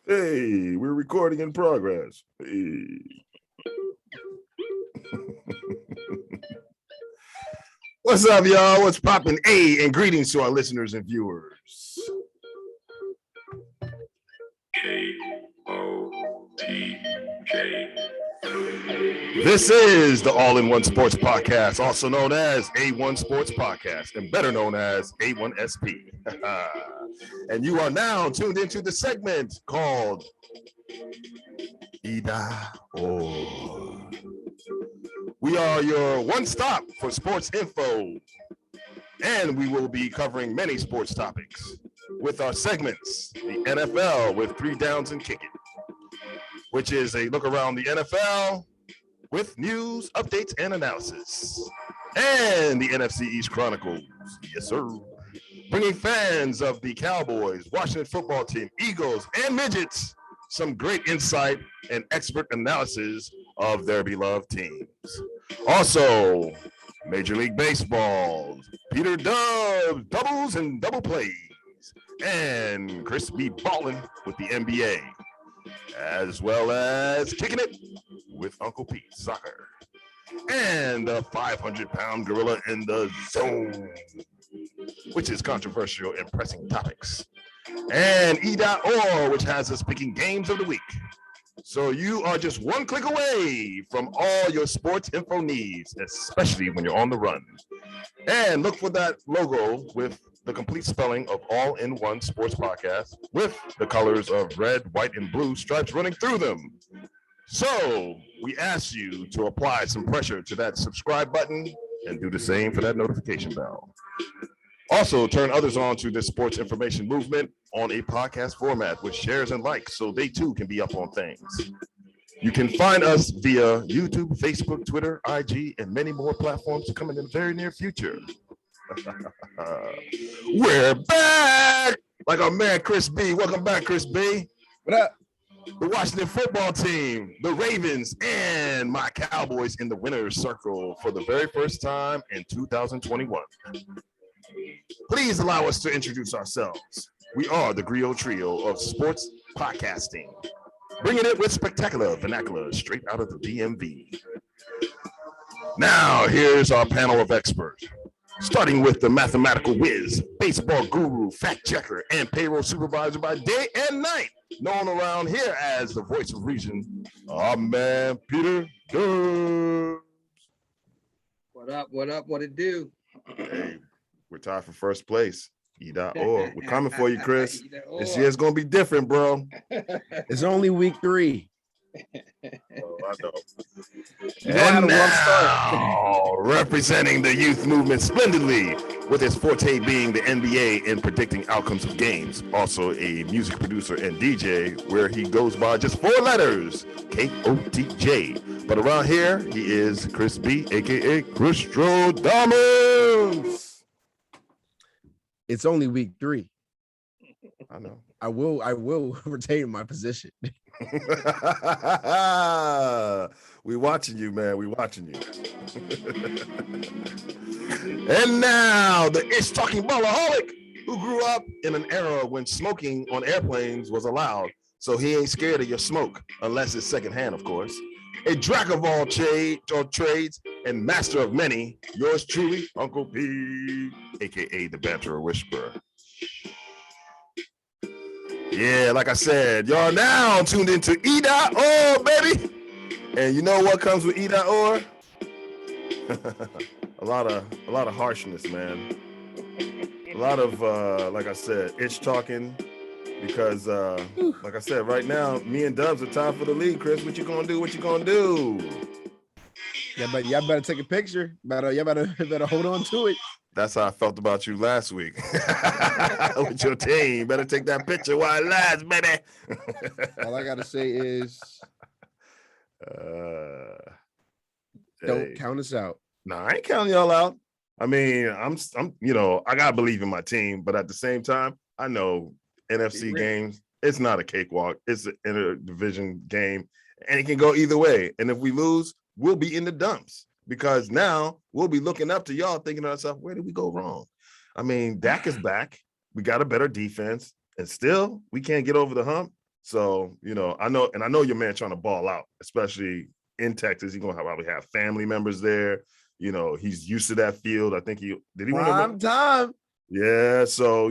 Hey, we're recording in progress. Hey. What's up, y'all? What's poppin'? Hey, and greetings to our listeners and viewers. K-O-T-K. This is the All-in-One Sports Podcast, also known as A1 Sports Podcast, and better known as A1SP. And you are now tuned into the segment called EDA. We are your one stop for sports info, and we will be covering many sports topics with our segments. The NFL with 3 downs and kicking, which is a look around the NFL with news, updates, and analysis. And the NFC East Chronicles, yes sir, bringing fans of the Cowboys, Washington football team, Eagles, and Midgets some great insight and expert analysis of their beloved teams. Also, Major League Baseball, Peter Dubs, doubles and double plays, and Chris B. Ballin with the NBA, as well as Kicking It with Uncle Pete Soccer, and the 500-pound gorilla in the zone, which is controversial and pressing topics, and E.Or, which has us picking games of the week. So you are just one click away from all your sports info needs, especially when you're on the run. And look for that logo with the complete spelling of All-in-One Sports Podcast with the colors of red, white, and blue stripes running through them. So we ask you to apply some pressure to that subscribe button and do the same for that notification bell. Also, turn others on to this sports information movement on a podcast format with shares and likes so they too can be up on things. You can find us via YouTube, Facebook, Twitter, IG, and many more platforms coming in the very near future. We're back! Like our man Chris B. Welcome back, Chris B. What up? The Washington football team, the Ravens, and my Cowboys in the winner's circle for the very first time in 2021. Please allow us to introduce ourselves. We are the Griot Trio of sports podcasting, bringing it with spectacular vernacular straight out of the DMV. Now, here's our panel of experts, starting with the mathematical whiz, baseball guru, fact checker, and payroll supervisor by day and night, known around here as the voice of reason, our man Peter Dubs. What up? What up? What it do? Hey, we're tied for first place. E.Or. We're coming for you, Chris. This year's gonna be different, bro. It's only week 3. Oh, I know. And now, representing the youth movement splendidly, with his forte being the NBA and predicting outcomes of games. Also a music producer and DJ, where he goes by just 4 letters, K-O-T-J. But around here, he is Chris B, aka Christrodamus. It's only week 3. I know. I will retain my position. We watching you, man. We watching you. And now the ish-talking ballaholic who grew up in an era when smoking on airplanes was allowed, so he ain't scared of your smoke, unless it's secondhand, of course. A jack of all trades and master of many, yours truly, Uncle P, aka the Banter Whisperer. Yeah, like I said, y'all now tuned into E.Or, baby. And you know what comes with E.Or? a lot of harshness, man. A lot of like I said, itch talking. Because like I said, right now, me and Dubs are tied for the lead. Chris, what you gonna do? What you gonna do? Y'all better take a picture. Y'all better hold on to it. That's how I felt about you last week with your team. Better take that picture while it lasts, baby. All I gotta say is, don't count us out. No, I ain't counting y'all out. I mean, I'm, I gotta believe in my team, but at the same time, I know NFC games, it's not a cakewalk. It's an interdivision game, and it can go either way. And if we lose, we'll be in the dumps. Because now we'll be looking up to y'all thinking to ourselves, where did we go wrong? I mean, Dak is back. We got a better defense. And still, we can't get over the hump. So, I know your man trying to ball out, especially in Texas. He's gonna probably have family members there. He's used to that field. I think did he win Prime time. Yeah, so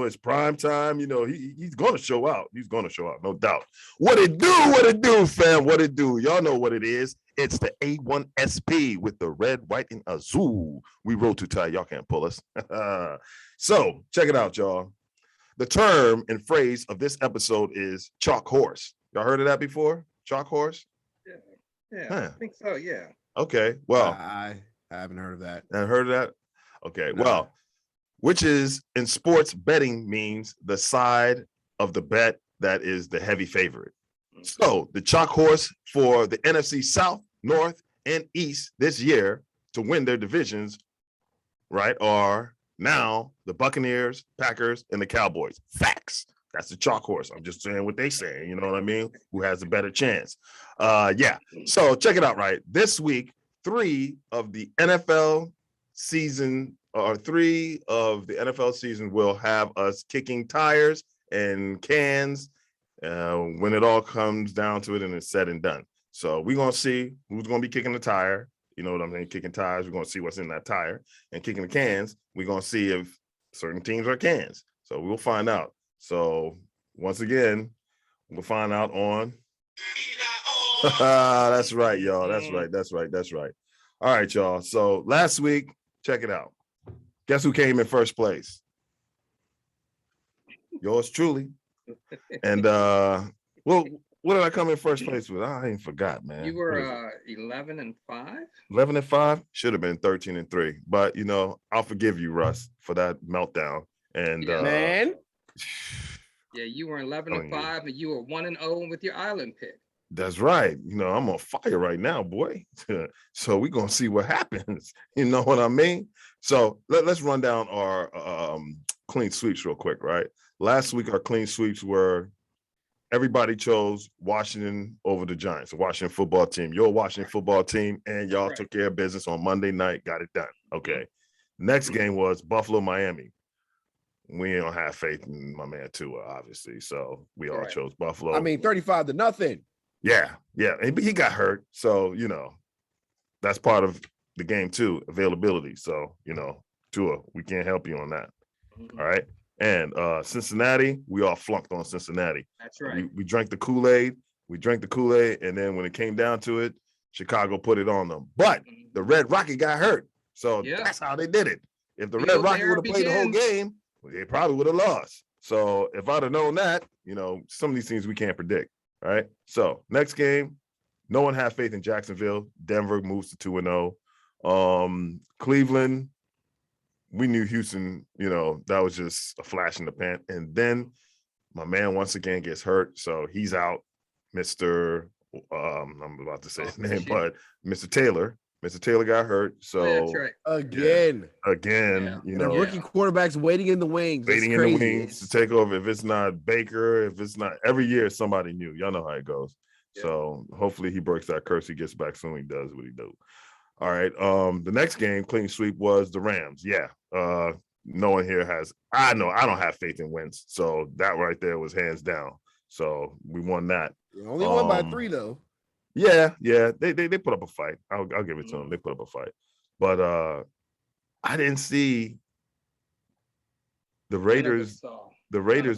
it's prime time. He's gonna show out. He's gonna show out, no doubt. What it do, fam? What it do? Y'all know what it is. It's the A1SP with the red, white, and azul. We roll too tight. Y'all can't pull us. So check it out, y'all. The term and phrase of this episode is chalk horse. Y'all heard of that before? Chalk horse? Yeah, I think so. Yeah. Okay. Well, I haven't heard of that. Haven't heard of that? Okay. No. Well, which is in sports betting means the side of the bet that is the heavy favorite. So the chalk horse for the NFC South, North, and East this year to win their divisions, right, are now the Buccaneers, Packers, and the Cowboys. Facts. That's the chalk horse. I'm just saying what they say. You know what I mean? Who has a better chance? Yeah. So check it out, right? This week, 3 of the NFL season will have us kicking tires and cans when it all comes down to it and it's said and done. So we're going to see who's going to be kicking the tire. You know what I mean? Kicking tires, we're going to see what's in that tire. And kicking the cans, we're going to see if certain teams are cans. So we'll find out. So once again, we'll find out on. That's right, y'all. That's right. All right, y'all. So last week, check it out. Guess who came in first place? Yours truly. And well, what did I come in first place with? I ain't forgot, man. You were 11-5. 11-5 should have been 13-3, but I'll forgive you, Russ, for that meltdown. And man, yeah, you were 11-5, and you were 1-0 with your island pick. That's right. I'm on fire right now, boy. So we're gonna see what happens. You know what I mean? So let's run down our clean sweeps real quick, right? Last week, our clean sweeps were everybody chose Washington over the Giants, the Washington football team. You're a Washington football team, and y'all took care of business on Monday night, got it done. Okay. Next game was Buffalo, Miami. We don't have faith in my man Tua, obviously. So we all chose Buffalo. I mean, 35-0. Yeah. And he got hurt. So, that's part of the game too, availability. So, Tua, we can't help you on that. All right. And Cincinnati, we all flunked on Cincinnati. That's right. We drank the Kool-Aid. And then when it came down to it, Chicago put it on them. But the Red Rocket got hurt. So that's how they did it. If the Red Rocket would have played the whole game, they probably would have lost. So if I'd have known that, some of these things we can't predict. All right. So next game, no one had faith in Jacksonville. Denver moves to 2-0. Cleveland, we knew Houston, that was just a flash in the pan. And then my man once again gets hurt. So he's out. Mr. I'm about to say his name, but Mr. Taylor. Mr. Taylor got hurt. So that's right. Again, the rookie quarterback's waiting in the wings. Waiting in the wings to take over. If it's not Baker, if it's not every year, somebody new. Y'all know how it goes. Yeah. So hopefully he breaks that curse. He gets back soon. He does what he do. All right. The next game, clean sweep, was the Rams. Yeah. No one here has. I know I don't have faith in Wentz. So that right there was hands down. So we won that. You only won by 3 though. Yeah. They put up a fight. I'll give it to them. They put up a fight. But I didn't see the Raiders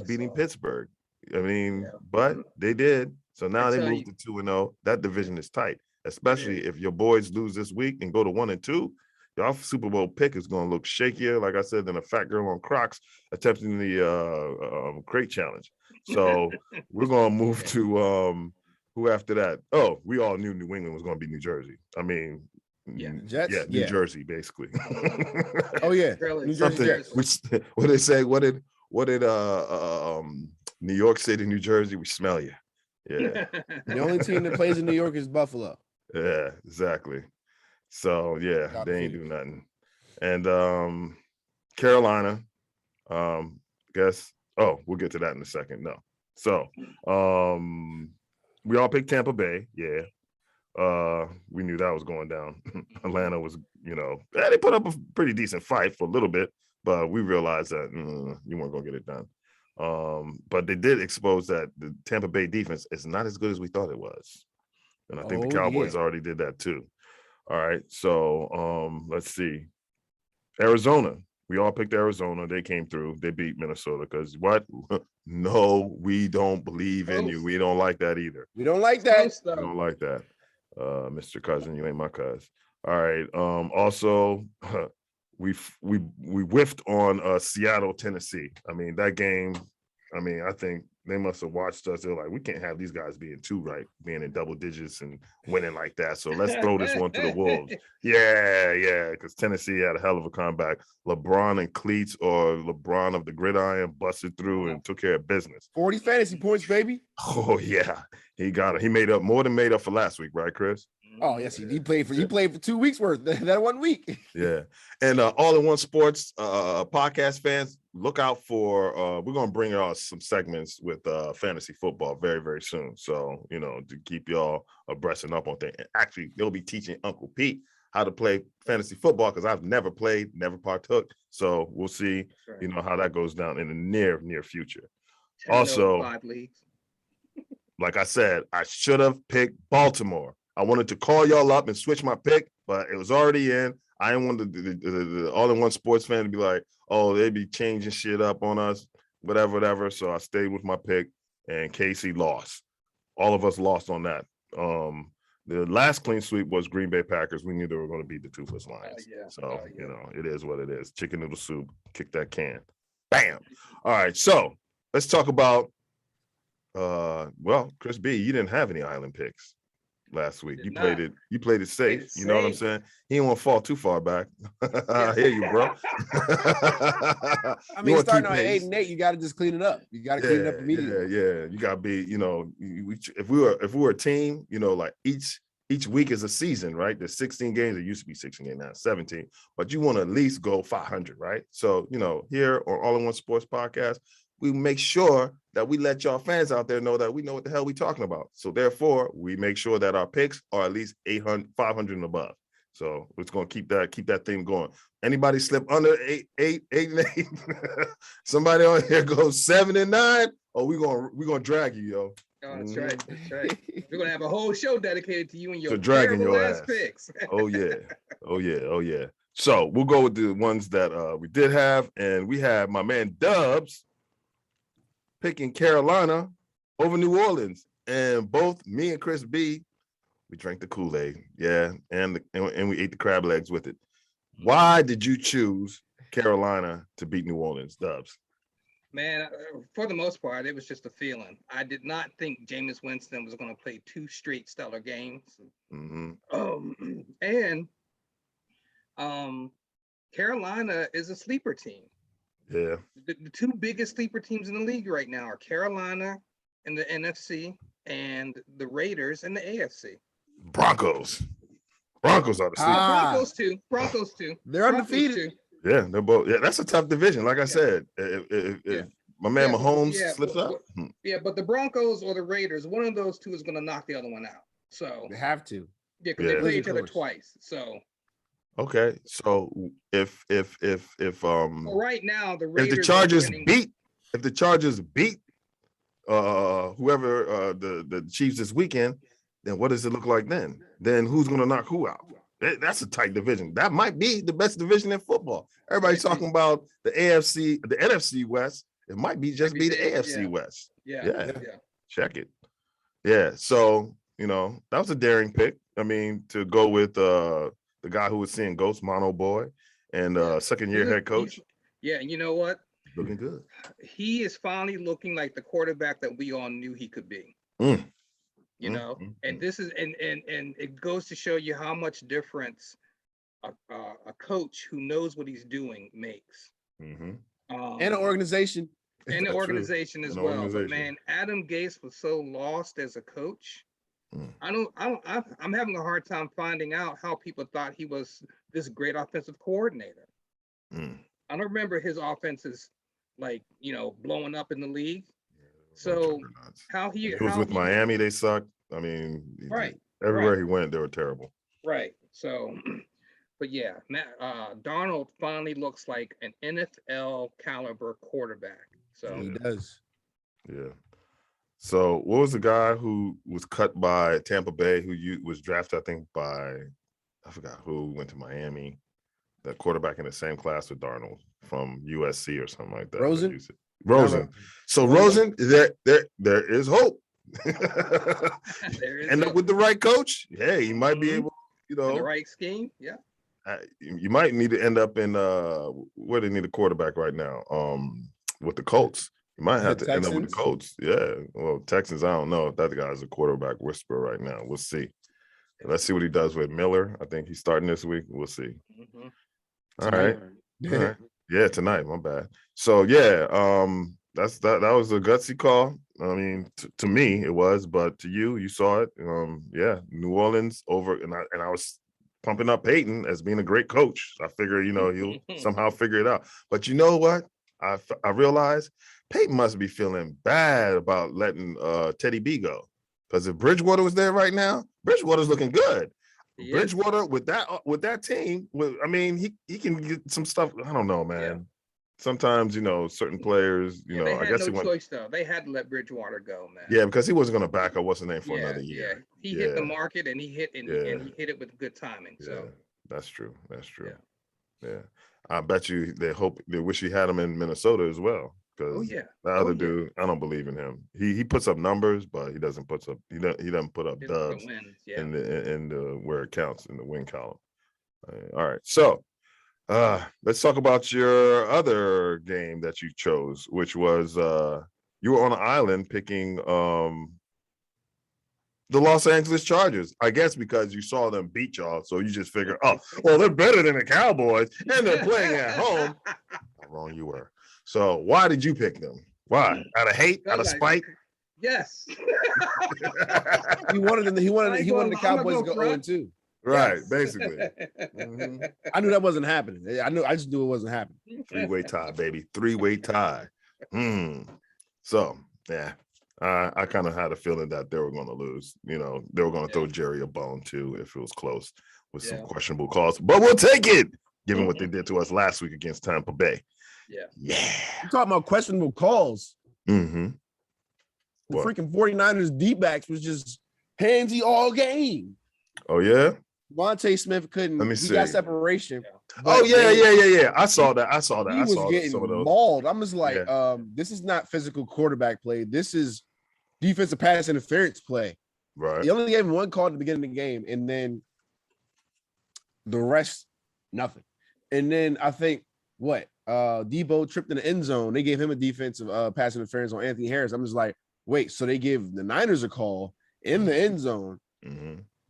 beating Pittsburgh. I mean, but they did. So now they moved to 2-0. That division is tight, especially if your boys lose this week and go to 1-2. Y'all Super Bowl pick is going to look shakier, like I said, than a fat girl on Crocs attempting the crate challenge. So we're going to move to who after that? Oh, we all knew New England was going to be New Jersey. I mean, Jets? New Jersey, basically. Oh yeah, New Jersey. What they say? What did New York City, New Jersey? We smell you. Yeah. The only team that plays in New York is Buffalo. Yeah, exactly. So yeah, they ain't do nothing. And Carolina, guess. Oh, we'll get to that in a second. No. So we all picked Tampa Bay. Yeah. We knew that was going down. Atlanta was, they put up a pretty decent fight for a little bit, but we realized that you weren't gonna get it done. But they did expose that the Tampa Bay defense is not as good as we thought it was. And I think the Cowboys already did that too. All right. So let's see. Arizona. We all picked Arizona. They came through. They beat Minnesota because what? No, we don't believe in you. We don't like that either. We don't like that. We don't like that. Mr. Cousin, you ain't my cuz. All right. Also, we whiffed on Seattle, Tennessee. I mean, that game, I think they must have watched us. They're like, we can't have these guys being in double digits and winning like that. So let's throw this one to the Wolves. Yeah, because Tennessee had a hell of a comeback. LeBron and cleats, or LeBron of the gridiron, busted through and took care of business. 40 fantasy points, baby. Oh yeah, he got it. He made up more than made up for last week, right, Chris? Oh yes, he played for 2 weeks worth that 1 week. Yeah, and All in One Sports podcast fans, look out for we're gonna bring out some segments with fantasy football very, very soon. So to keep y'all abreast and up on things. And actually, they'll be teaching Uncle Pete how to play fantasy football because I've never played, never partook. So we'll see, how that goes down in the near future. Also, 5 leagues. Like I said, I should have picked Baltimore. I wanted to call y'all up and switch my pick, but it was already in. I didn't want the all-in-one sports fan to be like, oh, they be changing shit up on us, whatever. So I stayed with my pick, and Casey lost. All of us lost on that. The last clean sweep was Green Bay Packers. We knew they were going to beat the Toothless Lions. So, it is what it is. Chicken noodle soup, kick that can. Bam. All right, so let's talk about, Chris B, you didn't have any island picks last week. You played it safe. You know what I'm saying? He didn't want to fall too far back. I hear you, bro. I mean, starting on 8-8, you got to just clean it up. You got to clean it up immediately. Yeah. You got to be, if we were a team, like each week is a season, right? There's 16 games. It used to be 16 games, now 17. But you want to at least go 500, right? So, here on All in One Sports Podcast, we make sure that we let y'all fans out there know that we know what the hell we talking about. So therefore, we make sure that our picks are at least 500 and above. So it's going to keep that thing going. Anybody slip under 8 and 8? Somebody on here goes 7 and 9. Oh, we're gonna drag you, yo. Oh, that's right. We're gonna have a whole show dedicated to you and your dragging your ass picks. Oh yeah. So we'll go with the ones that we did have, and we have my man Dubs picking Carolina over New Orleans, and both me and Chris B, we drank the Kool-Aid, and we ate the crab legs with it. Why did you choose Carolina to beat New Orleans, Dubs? Man, for the most part, it was just a feeling. I did not think Jameis Winston was going to play 2 straight stellar games. And Carolina is a sleeper team. Yeah. The 2 biggest sleeper teams in the league right now are Carolina in the NFC and the Raiders in the AFC. Broncos are the sleeper. Broncos too. They're undefeated. Yeah, they're both. Yeah, that's a tough division. Like I said, if my man Mahomes slips up. Yeah, but the Broncos or the Raiders, one of those 2 is going to knock the other one out. So they have to. Yeah, because they play each other twice. So. Okay, so if right now the Raiders, if the Chargers beat whoever the Chiefs this weekend, then what does it look like then? Then who's going to knock who out? That's a tight division. That might be the best division in football. Everybody's talking about the AFC, the NFC West. It might be the AFC West. Yeah. Check it. Yeah. So that was a daring pick. I mean, to go with the guy who was seeing ghosts, Mono Boy, and second-year head coach. Yeah, and you know what? Looking good. He is finally looking like the quarterback that we all knew he could be. And this is and it goes to show you how much difference a coach who knows what he's doing makes. And an organization. And an organization as well. But man, Adam Gase was so lost as a coach. I'm having a hard time finding out how people thought he was this great offensive coordinator. I don't remember his offenses blowing up in the league. So how he was with Miami, they sucked. I mean, everywhere he went, they were terrible. Right. So, but Darnold finally looks like an NFL caliber quarterback. So He does. Yeah. So what was the guy who was cut by Tampa Bay who was drafted, I think, by, I forgot who, went to Miami, that quarterback in the same class with Darnold from USC or something like that. Rosen? Rosen. So Rosen, there is hope. End up with the right coach. Hey, he might be able, in the right scheme. Yeah. You might need to end up in where they need a quarterback right now. With the Colts. You might have to end up with the Colts. Yeah. Well, Texans, I don't know if that guy's a quarterback whisperer right now. We'll see. Let's see what he does with Miller. I think he's starting this week. We'll see. All right. All right. Yeah, tonight. My bad. So yeah, that was a gutsy call. I mean, to me it was, but to you, you saw it. Yeah, New Orleans over, and I was pumping up Peyton as being a great coach. I figure, he'll somehow figure it out. But you know what? I realized Peyton must be feeling bad about letting Teddy B go. Because if Bridgewater was there right now, Bridgewater's looking good. Bridgewater with that team, I mean, he can get some stuff. I don't know, man. Yeah. Sometimes, certain players, they had no choice though. They had to let Bridgewater go, man. Yeah, because he wasn't going to back up what's the name for another year. Yeah, he hit the market and he hit it with good timing. So that's true. That's true. Yeah. I bet you they wish he had him in Minnesota as well. Because the other dude, I don't believe in him. He puts up numbers, but he doesn't put up dubs in the where it counts in the win column. All right, so let's talk about your other game that you chose, which was you were on an island picking the Los Angeles Chargers. I guess because you saw them beat y'all, so you just figure, oh, well, they're better than the Cowboys, and they're playing at home. How wrong you were. So why did you pick them? Why? Out of hate? Out of spite? Yes. He wanted the Cowboys to go 0-2. Right, basically. I knew that wasn't happening. I just knew it wasn't happening. Three-way tie, baby. Three-way tie. So yeah. I kind of had a feeling that they were going to lose. They were going to throw Jerry a bone too if it was close with some questionable calls. But we'll take it, given what they did to us last week against Tampa Bay. Yeah. You're talking about questionable calls. The freaking 49ers D-backs was just handsy all game. Oh, yeah? Devontae Smith couldn't. Let me see. He got separation. Oh, yeah. I saw that. He was getting mauled. I'm just like, this is not physical quarterback play. This is defensive pass interference play. Right. He only gave him one call at the beginning of the game, and then the rest, nothing. And then I think, Debo tripped in the end zone. They gave him a defensive pass interference on Anthony Harris. I'm just like, wait, so they give the Niners a call in the end zone,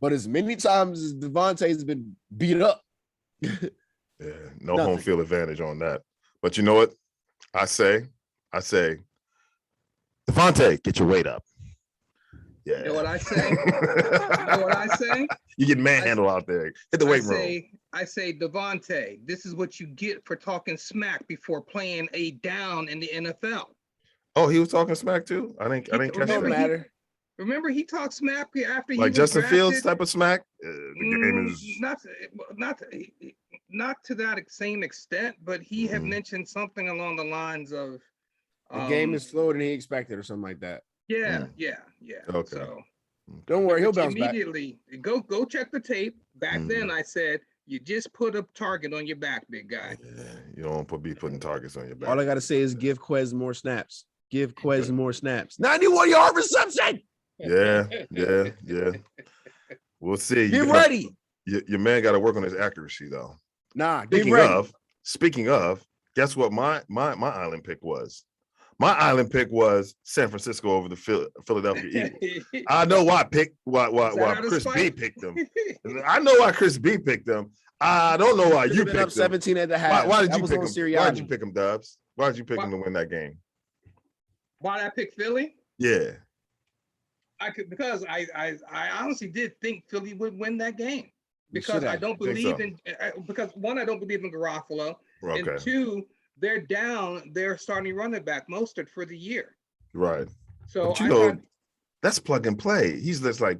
but as many times as Devontae's been beat up. No home field advantage on that. But you know what? I say, Devontae, get your weight up. Yeah. You know what I say? You get manhandled out there. Hit the weight room. I say, Devontae, this is what you get for talking smack before playing a down in the NFL. Oh, he was talking smack too? I didn't catch that. Remember, he talked smack after he like was Justin drafted? Fields type of smack. The game is not to that same extent, but he had mentioned something along the lines of the game is slower than he expected, or something like that. Yeah. Okay. So don't worry, he'll bounce immediately. Go check the tape. Back then, I said you just put a target on your back, big guy. Yeah, you don't be putting targets on your back. All I gotta say is give Quez more snaps. Give Quez more snaps. 91-yard reception. Yeah. We'll see. Get ready. Your man got to work on his accuracy, though. Nah. Speaking of, guess what? My island pick was. My island pick was San Francisco over the Philadelphia Eagles. I know why Chris B picked them. I know why Chris B picked them. I don't know why you picked them. 17 at the half. Why did you pick them? Why did you pick them, Dubs? Why did you pick them to win that game? Why did I pick Philly? Yeah. Because I honestly did think Philly would win that game. Because I don't believe because one, I don't believe in Garofalo. Okay. And two, they're down their starting running back Mostert for the year. Right. So that's plug and play. He's just like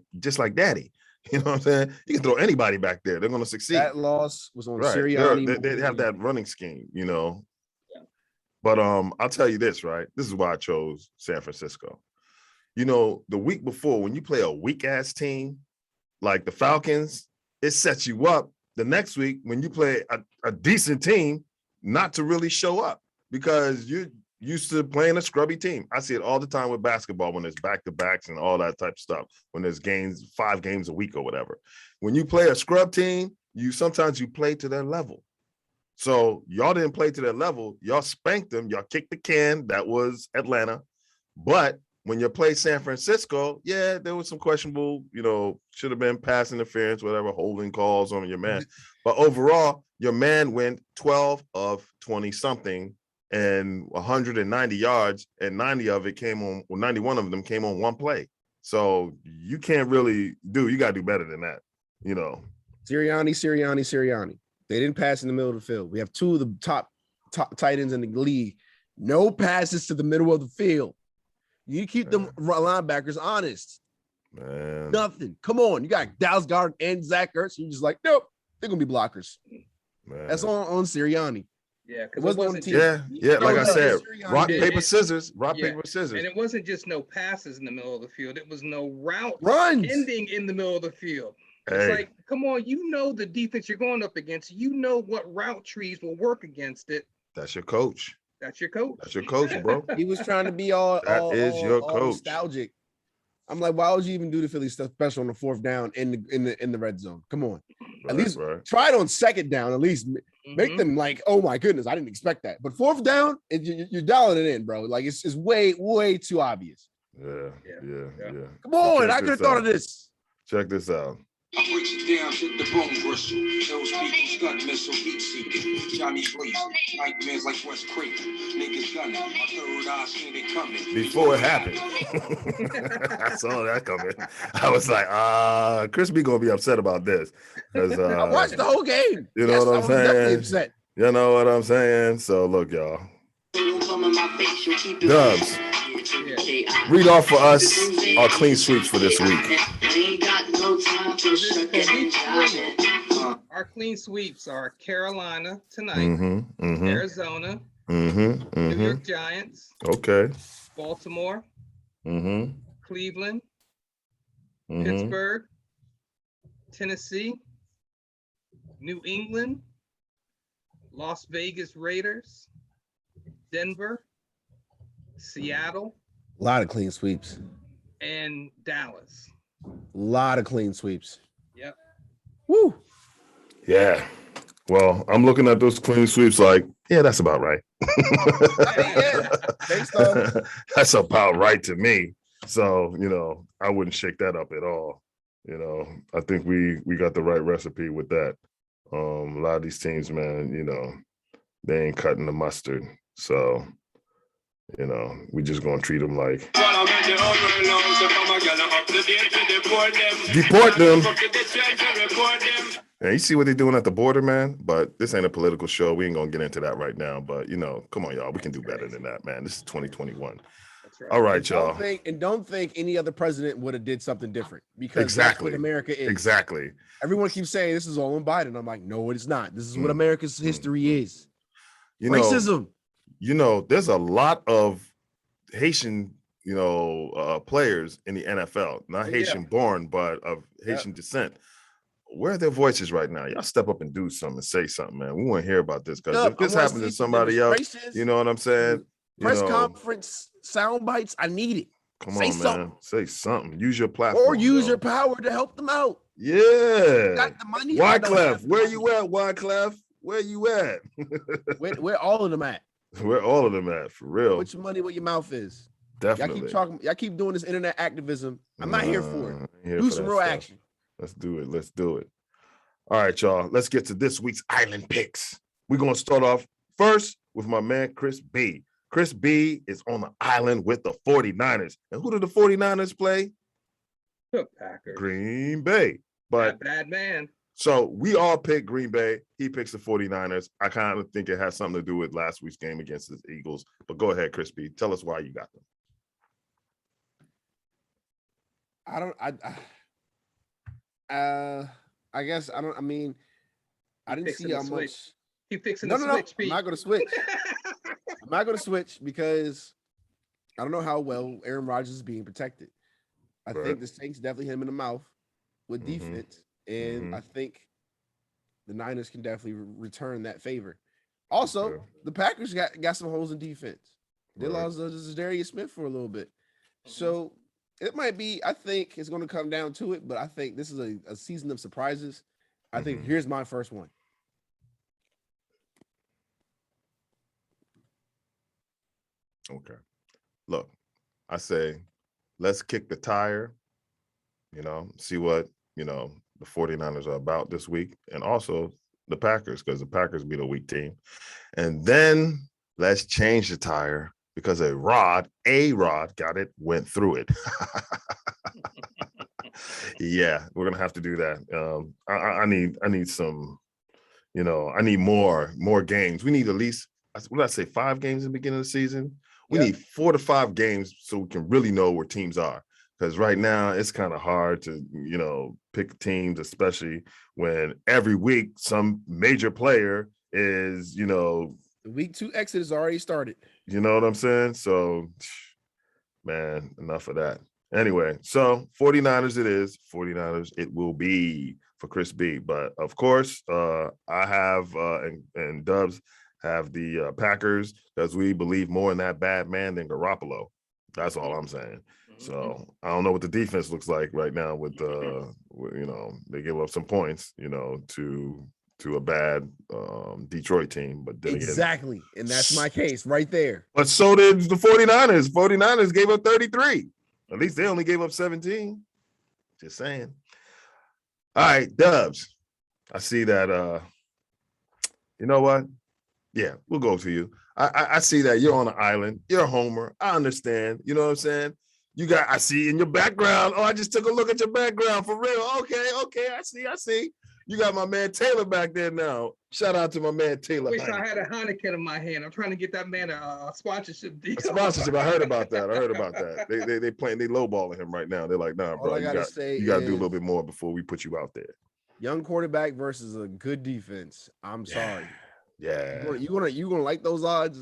Daddy. You know what I'm saying? You can throw anybody back there. They're going to succeed. That loss was on Sirianni. They have that running scheme, Yeah. But I'll tell you this, right? This is why I chose San Francisco. You know, the week before, when you play a weak ass team like the Falcons, it sets you up the next week when you play a decent team not to really show up because you're used to playing a scrubby team. I see it all the time with basketball when there's back-to-backs and all that type of stuff, when there's games, 5 games a week or whatever. When you play a scrub team, sometimes you play to their level. So y'all didn't play to their level. Y'all spanked them. Y'all kicked the can. That was Atlanta. But when you play San Francisco, yeah, there was some questionable, should have been pass interference, whatever, holding calls on your man. But overall, your man went 12 of 20-something and 190 yards, and 90 of it came on, well, 91 of them came on one play. So you can't really you got to do better than that, Sirianni. They didn't pass in the middle of the field. We have 2 of the top tight ends in the league. No passes to the middle of the field. You keep them linebackers honest. Man. Nothing. Come on. You got Dallas Goedert and Zach Ertz. You're just like, nope, they're going to be blockers. Man. That's on Sirianni. Yeah, because it wasn't yeah. Like I said, rock, paper, scissors. Paper, scissors. And it wasn't just no passes in the middle of the field. It was no runs ending in the middle of the field. It's like, come on, the defense you're going up against. You know what route trees will work against it. That's your coach. That's your coach. That's your coach, bro. He was trying to be all nostalgic. I'm like, why would you even do the Philly stuff special on the 4th down in the red zone? Come on. At least try it on 2nd down. At least make them like, oh my goodness, I didn't expect that. But 4th down, you're dialing it in, bro. Like it's way, way too obvious. Yeah. Come on, I could have thought of this. Check this out. I break it down, hit the bone bristle. Those people stunt missile, heat seeking. Johnny Blaze, nightmares like West Creek. Niggas gunning, my third eye seen it coming. Before it happened. I saw that coming. I was like, Chris B gonna be upset about this. I watched the whole game. You know what I'm saying? Definitely upset. You know what I'm saying? So look, y'all. Dubs, read off for us our clean sweeps for this week. Our clean sweeps are Carolina tonight, Arizona, New York Giants, Baltimore, Cleveland, Pittsburgh, Tennessee, New England, Las Vegas Raiders, Denver, Seattle. A lot of clean sweeps. And Dallas. A lot of clean sweeps. Yep. Woo. Yeah. Well, I'm looking at those clean sweeps like, yeah, that's about right. That's about right to me. So, I wouldn't shake that up at all. I think we got the right recipe with that. A lot of these teams, man, they ain't cutting the mustard. So, we just gonna treat them like deport them. And you see what they're doing at the border, man. But this ain't a political show. We ain't gonna get into that right now. But come on, y'all. We can do better than that, man. This is 2021. That's right. All right, y'all. Don't think any other president would have did something different because that's what America is. Exactly. Everyone keeps saying this is all in Biden. I'm like, no, it's not. This is what America's history is. Racism. There's a lot of Haitian, players in the NFL, not Haitian born, but of Haitian descent. Where are their voices right now? Y'all step up and do something, say something, man. We want to hear about this because if this happens to somebody else, you know what I'm saying? Press conference sound bites. I need it. Come on, man. Say something. Use your platform. Or use your power to help them out. Yeah. Got the money. Wyclef, where you at, Wyclef? Where you at? Where all of them at? Where all of them at, for real. Put your money where your mouth is. Definitely. Y'all keep doing this internet activism. I'm not here for it. Do some real action. Let's do it. All right, y'all. Let's get to this week's Island Picks. We're going to start off first with my man, Chris B. Chris B is on the island with the 49ers. And who did the 49ers play? The Packers. Green Bay. But bad man. So we all pick Green Bay. He picks the 49ers. I kind of think it has something to do with last week's game against the Eagles. But go ahead, Chris B. Tell us why you got them. I guess I don't. I mean, I didn't see how much. He fixing the switch. I'm not going to switch. I'm not going to switch because I don't know how well Aaron Rodgers is being protected. I think the Saints definitely hit him in the mouth with defense, and I think the Niners can definitely return that favor. Also, the Packers got some holes in defense. They lost Darius Smith for a little bit. So it might be, I think it's going to come down to it, but I think this is a season of surprises. I think here's my first one. Okay. Look, I say, let's kick the tire, see what, the 49ers are about this week, and also the Packers, because the Packers beat a weak team. And then let's change the tire because a rod got it, went through it. Yeah, we're going to have to do that. I need some, I need more games. We need at least, what did I say, 5 games in the beginning of the season? We need 4 to 5 games so we can really know where teams are. Because right now it's kind of hard to, pick teams, especially when every week some major player is, the week 2 exit has already started. You know what I'm saying? So, man, enough of that. Anyway, so 49ers it is. 49ers it will be for Chris B. But, of course, I have and Dubs have the Packers because we believe more in that bad man than Garoppolo. That's all I'm saying. So I don't know what the defense looks like right now with they give up some points, to a bad Detroit team. But then exactly. And that's my case right there. But so did the 49ers. 49ers gave up 33. At least they only gave up 17. Just saying. All right, Dubs. I see that you know what? Yeah, we'll go to you. I see that you're on an island. You're a homer. I understand. You know what I'm saying? I see in your background. Oh, I just took a look at your background for real. Okay. I see. You got my man Taylor back there now. Shout out to my man Taylor. I wish I had a Heineken in my hand. I'm trying to get that man a sponsorship deal. A sponsorship. I heard about that. They playing. They lowballing him right now. They're like, nah, bro. You got to do a little bit more before we put you out there. Young quarterback versus a good defense. I'm sorry. Yeah. You gonna like those odds?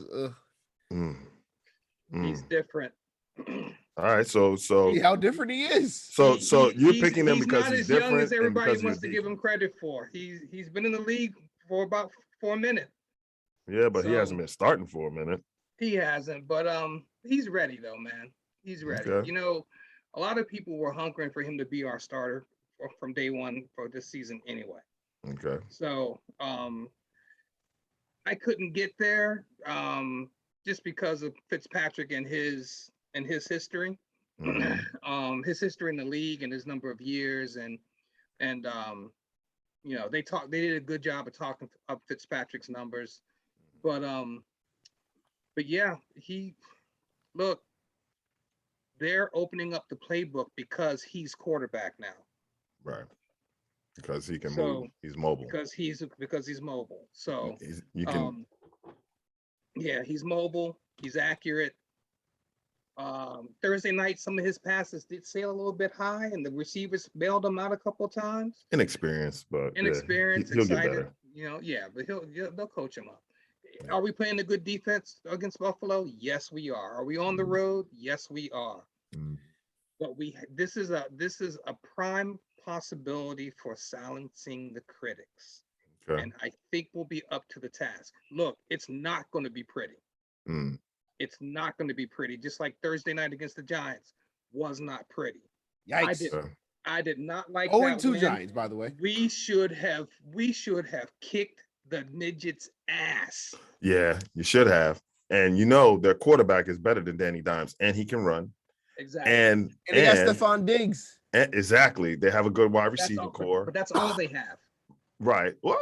He's different. All right, so see how different he is. So you're picking him because he's different. Young as everybody wants to give him credit for. He's been in the league for about 4 minutes. Yeah, but he hasn't been starting for a minute. He hasn't, but he's ready though, man. He's ready. Okay. A lot of people were hunkering for him to be our starter from day one for this season anyway. Okay. So I couldn't get there just because of Fitzpatrick and his history, his history in the league and his number of years, and they did a good job of talking up Fitzpatrick's numbers, but yeah, they're opening up the playbook because he's quarterback now, right? Because he can move, he's mobile. Because he's mobile, so you can. Yeah, he's mobile. He's accurate. Thursday night, some of his passes did sail a little bit high, and the receivers bailed him out a couple of times. Inexperienced, but he'll excited. Get better. But they'll coach him up. Yeah. Are we playing a good defense against Buffalo? Yes, we are. Are we on the road? Yes, we are. But this is a prime possibility for silencing the critics. Okay. And I think we'll be up to the task. Look, it's not going to be pretty. It's not going to be pretty. Just like Thursday night against the Giants was not pretty. Yikes! I did not like 0-2 Giants, by the way. We should have kicked the midgets' ass. Yeah, you should have. And their quarterback is better than Danny Dimes, and he can run. Exactly. And they got Stephon Diggs. Exactly. They have a good wide receiver core. But that's all they have. Right. Well,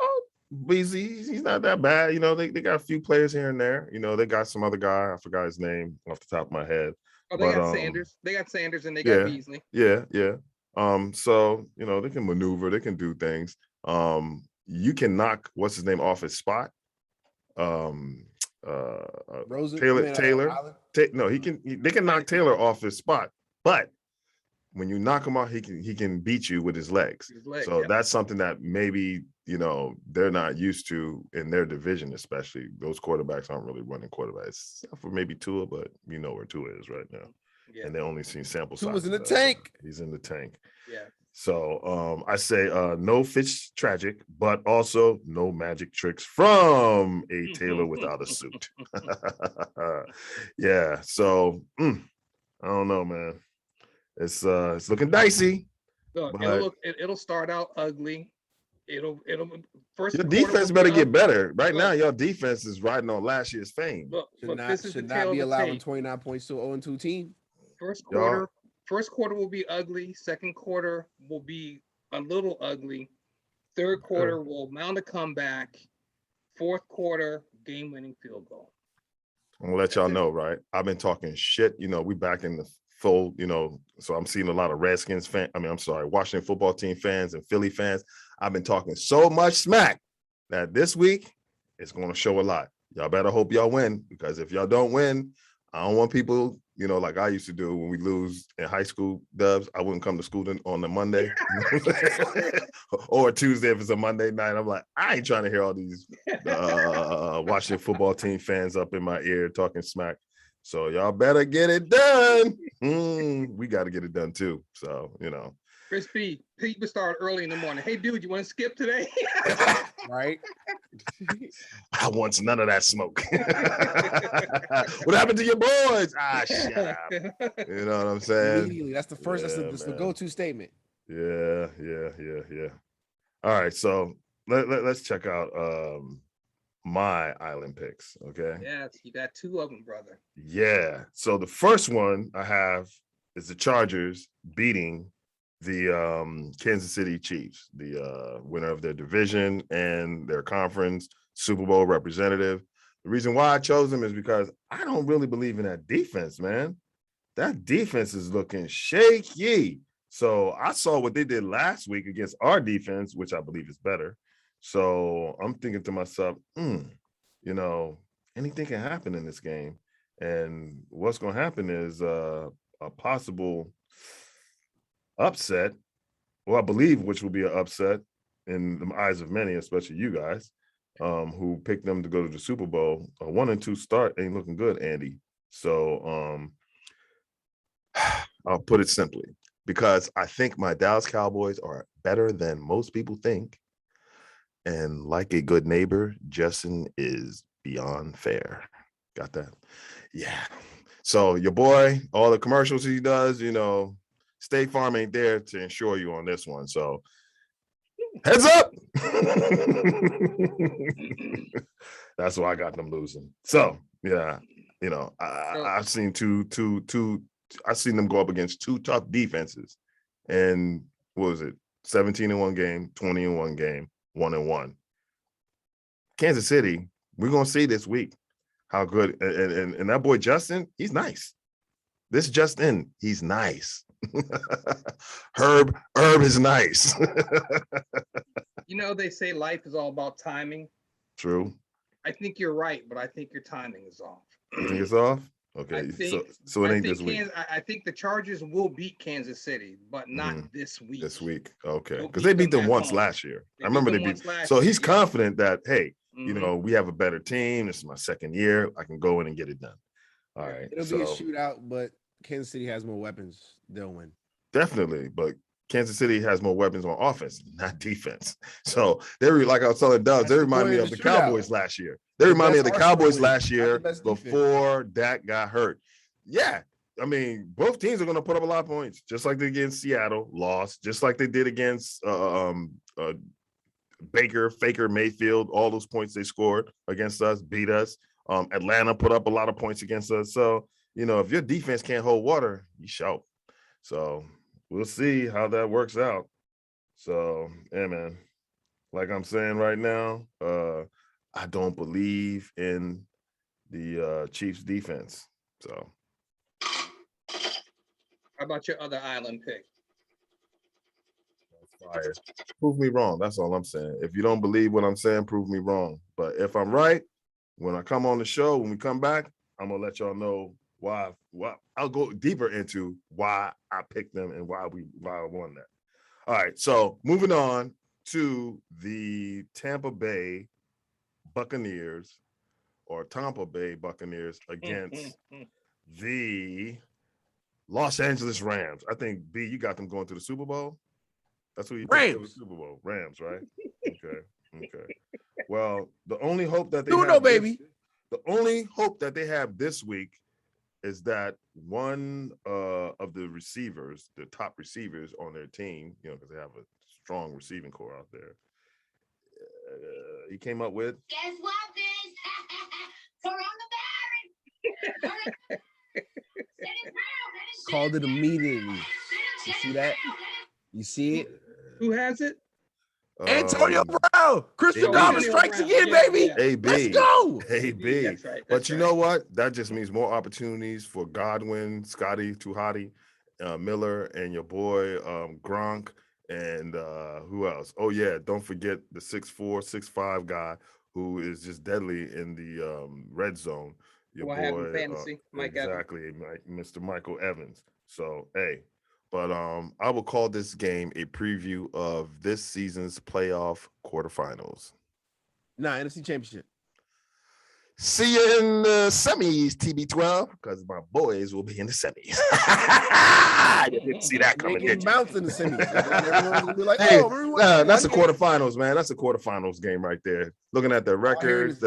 he's not that bad. They got a few players here and there. They got some other guy. I forgot his name off the top of my head. Oh, they got Sanders. They got Sanders and they got Beasley. Yeah. So, they can maneuver. They can do things. You can knock what's his name off his spot. Rosen, Taylor. No, they can knock Taylor off his spot. But when you knock him out, he can beat you with his legs. So that's something that maybe, you know, they're not used to in their division, especially. Those quarterbacks aren't really running quarterbacks, except for maybe Tua, but you know where Tua is right now. Yeah. And they only seen sample size. Tua's in the tank. He's in the tank. Yeah. So I say no Fitz tragic, but also no magic tricks from a Taylor without a suit. Yeah. So I don't know, man. It's looking dicey. Look, it'll start out ugly. It'll first. Your defense better get better. Right now, your defense is riding on last year's fame. Look, should not be allowing 29 points to an 0-2 team. First quarter will be ugly. Second quarter will be a little ugly. Third quarter will mount a comeback. Fourth quarter, game-winning field goal. I'm gonna let y'all know, right? I've been talking shit. You know, we back in the fold, you know, so I'm seeing a lot of Redskins fans. Washington football team fans and Philly fans. I've been talking so much smack that this week it's going to show a lot. Y'all better hope y'all win, because if y'all don't win, I don't want people, you know, like I used to do when we lose in high school, Dubs. I wouldn't come to school on a Monday or a Tuesday if it's a Monday night. I'm like, I ain't trying to hear all these Washington football team fans up in my ear talking smack. So y'all better get it done. We got to get it done too. So, you know. Chris P, people start early in the morning. Hey, dude, you want to skip today? Right. I want none of that smoke. What happened to your boys? Shut up. You know what I'm saying? Immediately. That's the first. That's the go-to statement. Yeah. All right, so let's check out my island picks. Okay. Yes, you got two of them, brother. Yeah. So the first one I have is the Chargers beating the Kansas City Chiefs, the winner of their division and their conference Super Bowl representative. The reason why I chose them is because I don't really believe in that defense, man. That defense is looking shaky. So I saw what they did last week against our defense, which I believe is better. So I'm thinking to myself, you know, anything can happen in this game. And what's going to happen is a possible upset, well, I believe, which will be an upset in the eyes of many, especially you guys, who picked them to go to the Super Bowl. A 1-2 start ain't looking good, Andy. So I'll put it simply, because I think my Dallas Cowboys are better than most people think. And like a good neighbor, Justin is beyond fair. Got that? Yeah. So your boy, all the commercials he does, you know, State Farm ain't there to insure you on this one. So heads up. That's why I got them losing. So yeah, you know, I've seen I've seen them go up against two tough defenses. And what was it? 17 in one game, 20 in one game, 1-1. Kansas City, we're gonna see this week how good, and that boy Justin, he's nice. This Justin, he's nice. Herb is nice. You know, they say life is all about timing. True. I think you're right, but I think your timing is off. You think it's off? Okay, so it ain't this week. I think the Chargers will beat Kansas City, but not this week. This week, okay, because they beat them once last year. I remember they beat. So he's confident that, hey, you know, we have a better team. This is my second year. I can go in and get it done. All right. It'll be a shootout, but Kansas City has more weapons. They'll win. Definitely, but Kansas City has more weapons on offense, not defense. So they were, like I was telling Doug, they remind me of the Cowboys last year. They remind me of the Cowboys last year before Dak got hurt. Yeah, I mean, both teams are going to put up a lot of points, just like they did against Seattle, lost, just like they did against Baker Mayfield. All those points they scored against us, beat us. Atlanta put up a lot of points against us. So, you know, if your defense can't hold water, you shout. So we'll see how that works out. So, yeah, man, like I'm saying right now, I don't believe in the Chiefs defense. So, how about your other island pick? Fire. Prove me wrong. That's all I'm saying. If you don't believe what I'm saying, prove me wrong. But if I'm right, when I come on the show, when we come back, I'm gonna let y'all know why I'll go deeper into why I picked them and why I won that. All right, so moving on to the Tampa Bay Buccaneers against the Los Angeles Rams. I think B, you got them going to the Super Bowl. That's what you think for the Super Bowl. Rams, right? Okay. Well, the only hope that they have this week is that one of the receivers, the top receivers on their team, because they have a strong receiving core out there, he came up with. Guess what, Coronavirus. Called it immediately. You see that? You see it? Who has it? Antonio Brown. Christian Dollars strikes again, baby. AB. Let's go. AB. That's right. But you know what? That just means more opportunities for Godwin, Scotty Tuhati, Miller, and your boy Gronk. And who else? Oh, yeah. Don't forget the 6'4", 6'5" guy who is just deadly in the red zone. Your boy, fantasy, Mike exactly, Mr. Michael Evans. So, hey, but I will call this game a preview of this season's playoff quarterfinals. NFC Championship. See you in the semis, TB12, because my boys will be in the semis. You didn't see that coming, did you? Bounce in the semis. Everyone's gonna be like, hey, that's the quarterfinals, man. That's a quarterfinals game right there. Looking at their records,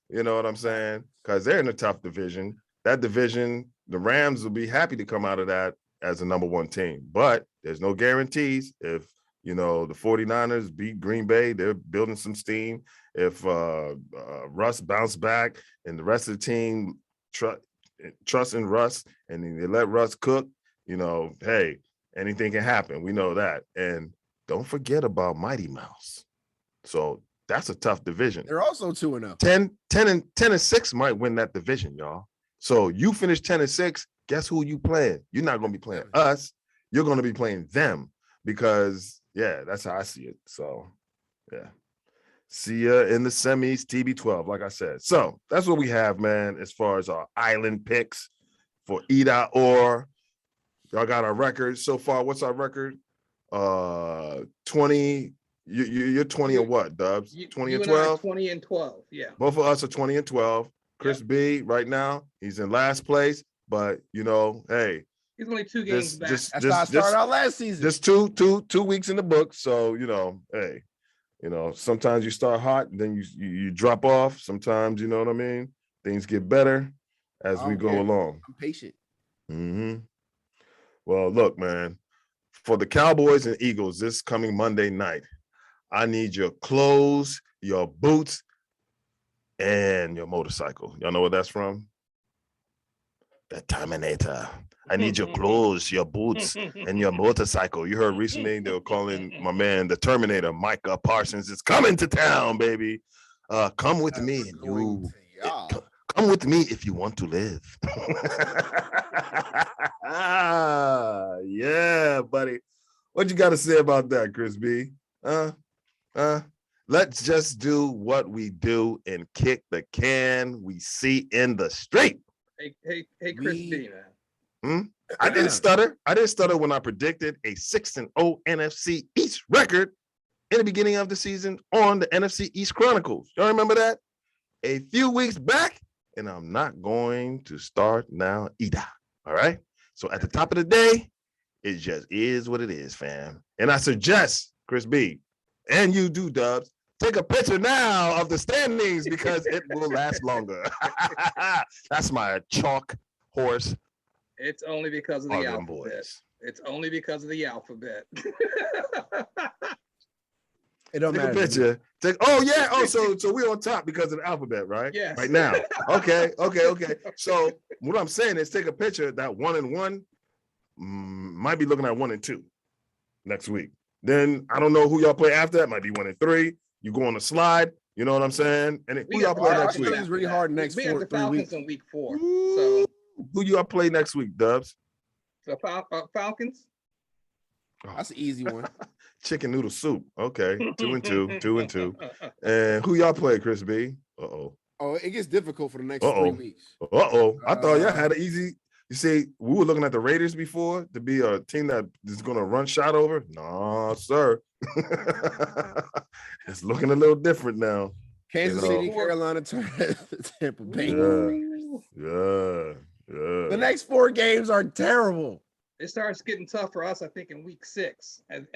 you know what I'm saying? Because they're in a tough division. That division, the Rams will be happy to come out of that as the number one team. But there's no guarantees. If, the 49ers beat Green Bay, they're building some steam. If Russ bounce back and the rest of the team trust in Russ and they let Russ cook, hey, anything can happen. We know that. And don't forget about Mighty Mouse. So that's a tough division. They're also 2-0. 10-6 might win that division, y'all. So you finish 10-6, guess who you playing? You're not going to be playing us. You're going to be playing them because, that's how I see it. So, see ya in the semis, TB12, like I said. So that's what we have, man, as far as our island picks for EDA or. Y'all got our record so far. What's our record? 20. You're 20 or what, Dubs? 20 and 12? 20 and 12, yeah. Both of us are 20 and 12. Chris B, right now, he's in last place. But, hey. He's only 2 games back. That's how I started out last season. Just two weeks in the book. So, hey, sometimes you start hot, and then you drop off. Sometimes, you know what I mean? Things get better as we go along. I'm patient. Mm-hmm. Well, look, man, for the Cowboys and Eagles this coming Monday night, I need your clothes, your boots, and your motorcycle. Y'all know what that's from? The Terminator. I need your clothes, your boots, and your motorcycle. You heard recently they were calling my man the Terminator, Micah Parsons, is coming to town, baby. Come with me. Come with me if you want to live. Yeah, buddy. What you got to say about that, Chris B? Let's just do what we do and kick the can we see in the street. Hey, Chris B, man. I didn't stutter. When I predicted a 6-0 NFC East record in the beginning of the season on the NFC East Chronicles. Y'all remember that? A few weeks back, and I'm not going to start now either. All right? So at the top of the day, it just is what it is, fam. And I suggest, Chris B, and you do, Dubs, take a picture now of the standings because it will last longer. That's my chalk horse. It's only because of the alphabet. Boys. It's only because of the alphabet. It don't matter. Take a picture. So we're on top because of the alphabet, right? Yes. Right now. Okay. So what I'm saying is take a picture that 1 and 1 might be looking at 1 and 2 next week. Then I don't know who y'all play after that. Might be 1 and 3. You go on a slide. You know what I'm saying? And who y'all play next week? It's really hard next 4 the Falcons 3 weeks. in week 4. So who y'all play next week, Dubs? The Falcons. That's an easy one. Chicken noodle soup. Okay. 2 and 2. 2 and 2. And who y'all play, Chris B? Uh-oh. Oh, it gets difficult for the next 3 Uh-oh. weeks. I thought y'all had an easy. You see, we were looking at the Raiders before to be a team that is going to run shot over. No, sir. It's looking a little different now. Kansas City, Carolina, Tampa Bay. Yeah. The next 4 games are terrible. It starts getting tough for us, I think, in week 6, and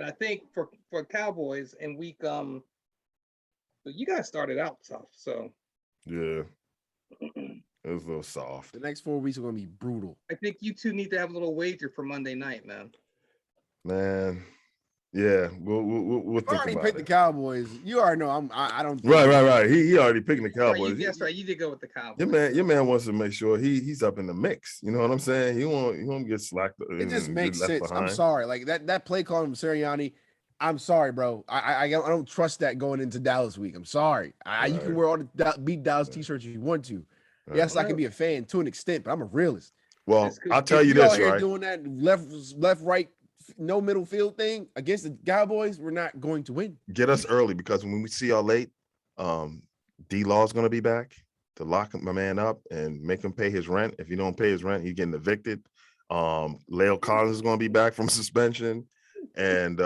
I think for Cowboys in week you guys started out tough, so yeah, it was a little soft. The next 4 weeks are going to be brutal. I think you two need to have a little wager for Monday night, man. Yeah, we'll think already about picked it. The Cowboys. You already know I don't. Right. He already picked the Cowboys. That's right. You did go with the Cowboys. Your man wants to make sure he's up in the mix. You know what I'm saying? He won't get slacked. It just makes sense. Behind. I'm sorry, like that play call from Sirianni. I'm sorry, bro. I don't trust that going into Dallas week. I'm sorry. You can wear all the beat Dallas t-shirts if you want to. Right. Yes, I can be a fan to an extent, but I'm a realist. Well, I'll tell you this, right? Doing that left, right. No middle field thing against the Cowboys, we're not going to win. Get us early, because when we see y'all late, D-Law's going to be back to lock my man up and make him pay his rent. If he don't pay his rent, he's getting evicted. Leo Collins is going to be back from suspension, and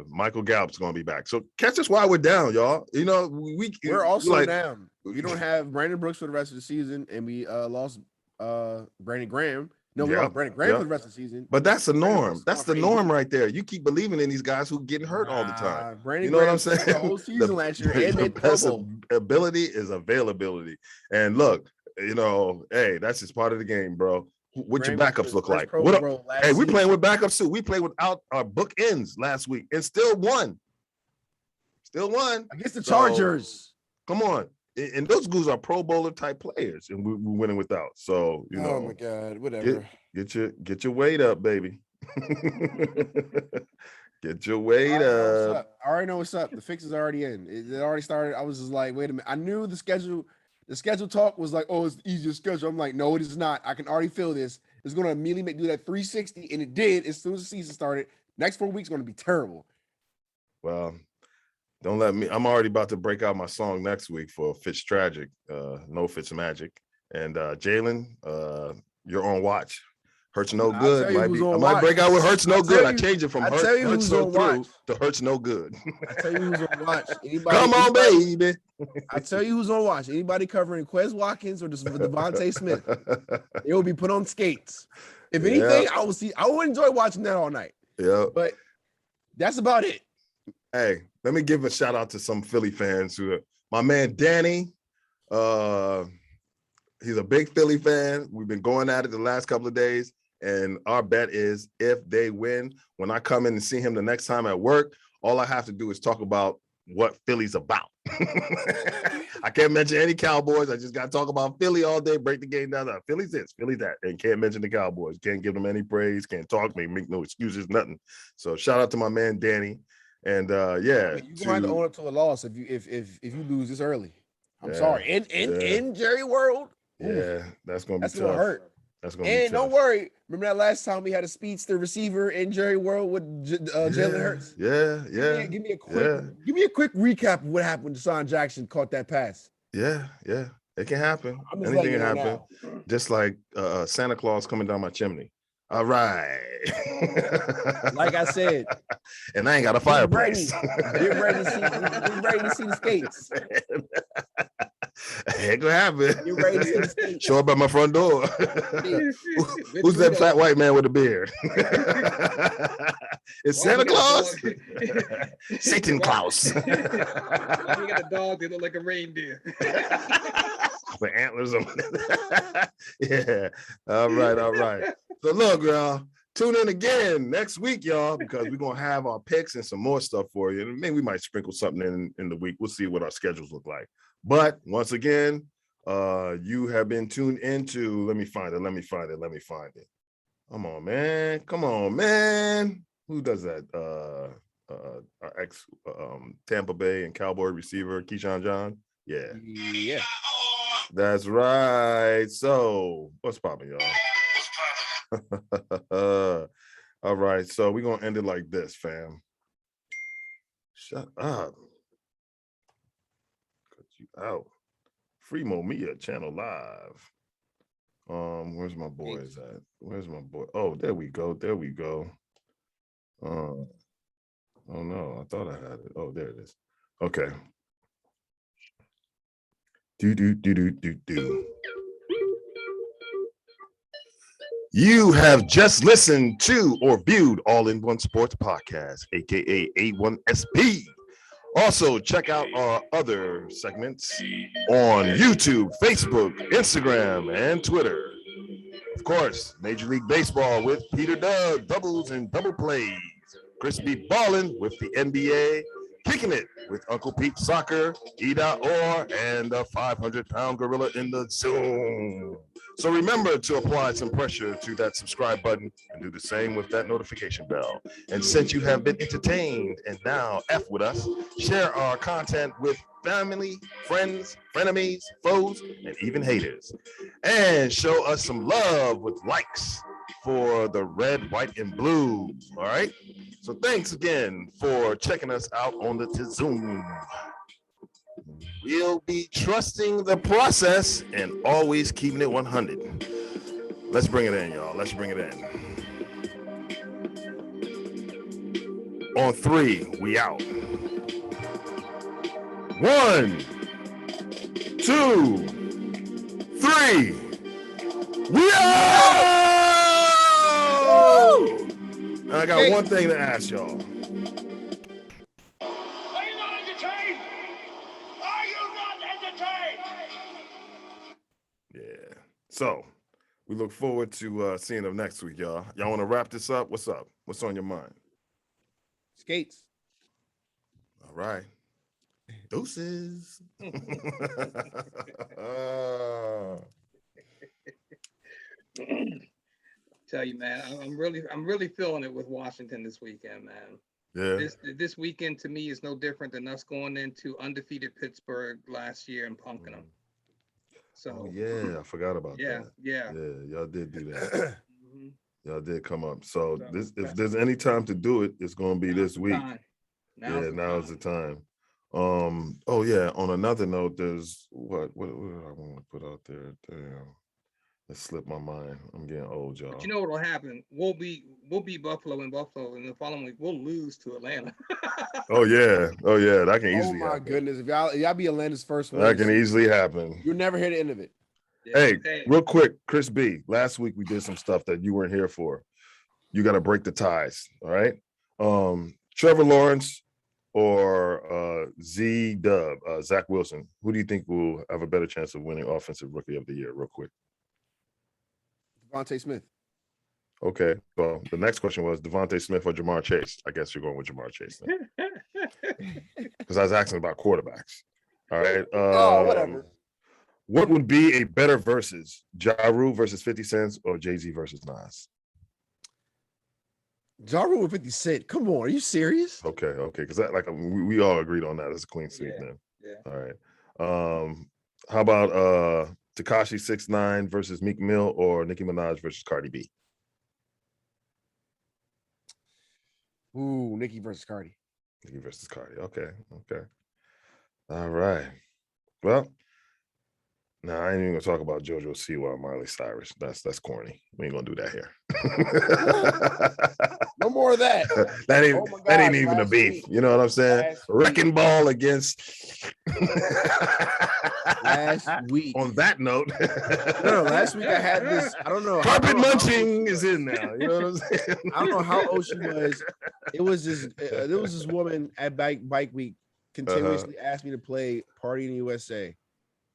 Michael Gallup's going to be back. So catch us while we're down, y'all. You know, we're also down. We don't have Brandon Brooks for the rest of the season, and we lost Brandon Graham. No, we lost Brandon Graham for the rest of the season. But that's the norm. That's the norm right there. You keep believing in these guys who getting hurt all the time. Brandon you know Graham what I'm saying? The whole season last year. And the best ability is availability. And look, you know, hey, that's just part of the game, bro. What your backups look like? Hey, we playing with backups too. We played without our bookends last week and still won. Against the Chargers. Come on. And those dudes are Pro Bowler type players, and we're winning without. So you know, oh my God, whatever. Get your weight up, baby. Get your weight up. I already know what's up. The fix is already in. It already started. I was just like, wait a minute. I knew the schedule. The schedule talk was like, oh, it's the easiest schedule. I'm like, no, it is not. I can already feel this. It's going to immediately do that 360, and it did as soon as the season started. Next 4 weeks going to be terrible. Well. Don't let me. I'm already about to break out my song next week for Fitz Tragic, No Fitz Magic, and Jalen. You're on watch. Hurts no good. I might break out with Hurts no good. I change it from Hurts no through to Hurts no good. I tell you who's on watch. Anybody, come on, baby. I tell you who's on watch. Anybody covering Quez Watkins or Devontae Smith, they will be put on skates. If anything, I will enjoy watching that all night. Yeah, but that's about it. Hey, let me give a shout out to some Philly fans my man Danny. He's a big Philly fan. We've been going at it the last couple of days, and our bet is if they win, when I come in and see him the next time at work, all I have to do is talk about what Philly's about. I can't mention any Cowboys. I just got to talk about Philly all day, break the game down. Philly's this, Philly that, and can't mention the Cowboys. Can't give them any praise, can't talk, make no excuses, nothing. So shout out to my man Danny. And you're going to own up to a loss if you lose this early. I'm sorry. In Jerry World. Yeah, that's gonna be tough. Gonna hurt. That's gonna be tough. And don't worry. Remember that last time we had a speedster receiver in Jerry World with Jalen Hurts? Yeah. Give me a quick recap of what happened when Deshaun Jackson caught that pass. Yeah. It can happen. Anything can happen. Just like Santa Claus coming down my chimney. All right. Like I said. And I ain't got a fireplace. Get ready to see the skates. Ain't gonna happen. You're ready to see the skates. Show up at my front door. Who's that fat white man with a beard? It's Santa Claus? Satan Claus. You got a dog that look like a reindeer. With antlers on it. Yeah. All right. So look, y'all, tune in again next week, y'all, because we're gonna have our picks and some more stuff for you. And maybe we might sprinkle something in the week. We'll see what our schedules look like. But once again, you have been tuned into. Let me find it. Come on, man. Who does that? Our ex Tampa Bay and Cowboy receiver Keyshawn John. Yeah. That's right. So what's popping, y'all? All right, so we're gonna end it like this, fam. Shut up. Cut you out. Free Momia channel live. Where's my boys at? Where's my boy? Oh, there we go. There we go. Oh no, I thought I had it. Oh, there it is. Okay. Do. You have just listened to or viewed All in One Sports Podcast, aka A1SP. Also, check out our other segments on YouTube, Facebook, Instagram, and Twitter. Of course, Major League Baseball with Peter Doug, doubles and double plays. Chris B. Ballin with the NBA, Kicking It with Uncle Pete Soccer, EDA Orr, and the 500-pound gorilla in the Zoom. So remember to apply some pressure to that subscribe button and do the same with that notification bell. And since you have been entertained and now F with us, share our content with family, friends, frenemies, foes, and even haters. And show us some love with likes for the red, white, and blue. All right? So thanks again for checking us out on the Zoom. We'll be trusting the process and always keeping it 100. Let's bring it in, y'all. Let's bring it in. On 3, we out. 1, 2, 3. We out! And I got one thing to ask y'all. Yeah. So we look forward to seeing them next week, y'all. Y'all want to wrap this up? What's up? What's on your mind? Skates. All right. Deuces. Tell you, man, I'm really feeling it with Washington this weekend, man. Yeah. This weekend to me is no different than us going into undefeated Pittsburgh last year and punking them. So yeah, I forgot about that. Yeah, y'all did do that. Y'all did come up. So this, if there's any time to do it, it's going to be this week. Now's the time. Oh yeah. On another note, there's what do I want to put out there? Damn, it slipped my mind. I'm getting old, y'all. But you know what will happen? We'll be Buffalo in Buffalo, and the following week we'll lose to Atlanta. Oh yeah, that can easily. Oh my happen. goodness! If y'all be Atlanta's first win, that can easily happen. You'll never hear the end of it. Yeah. Hey, real quick, Chris B. Last week we did some stuff that you weren't here for. You got to break the ties. All right. Trevor Lawrence or Zach Wilson. Who do you think will have a better chance of winning Offensive Rookie of the Year? Real quick. Devontae Smith. Okay. So the next question was Devontae Smith or Jamar Chase. I guess you're going with Jamar Chase then. Because I was asking about quarterbacks. All right. Whatever. What would be a better versus? Ja Rule versus 50 Cent or Jay-Z versus Nas? Ja Rule with 50 Cent. Come on, are you serious? Okay. Because that we all agreed on that. That's a clean sweep then. Yeah. All right. How about Tekashi 6ix9ine versus Meek Mill or Nicki Minaj versus Cardi B? Ooh, Nicki versus Cardi. Nicki versus Cardi. Okay. All right. Well, now I ain't even gonna talk about JoJo Siwa and Miley Cyrus. That's corny. We ain't gonna do that here. No more of that. That ain't even a beef. Week. You know what I'm saying? Wrecking ball against last week. On that note. No, last week I had this. I don't know. Carpet munching is in now. You know what I'm saying? I don't know how old she was. It was this woman at Bike Week continuously asked me to play Party in the USA.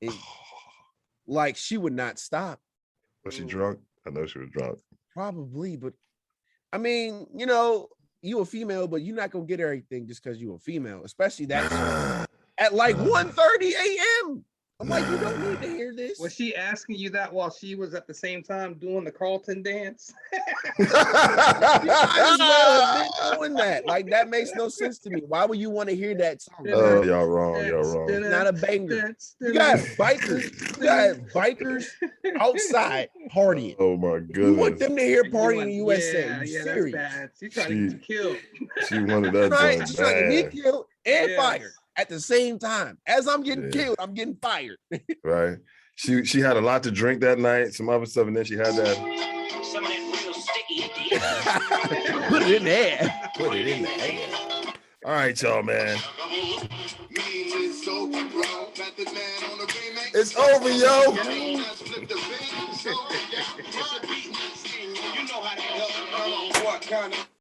And, like she would not stop. Was she drunk? I know she was drunk. Probably, but I mean, you a female, but you're not gonna get everything just because you a female, especially that at like 1:30 a.m. I'm like, you don't need to hear this. Was she asking you that while she was at the same time doing the Carlton dance? You might as well have been doing that. Like that makes no sense to me. Why would you want to hear that song? Oh, y'all wrong. It's not a banger. You got bikers outside partying. Oh my goodness. You want them to hear Party in the USA? Yeah, serious? that's bad. She's trying to get you killed. She wanted that. Right? She's trying to get killed and fired. at the same time. As I'm getting Yeah. killed, I'm getting fired. Right. She had a lot to drink that night, some other stuff, and then she had that. Some of that real sticky. Put it in there. Put it in the air. All right, y'all, man. It's over, yo. You know how that goes. What kind of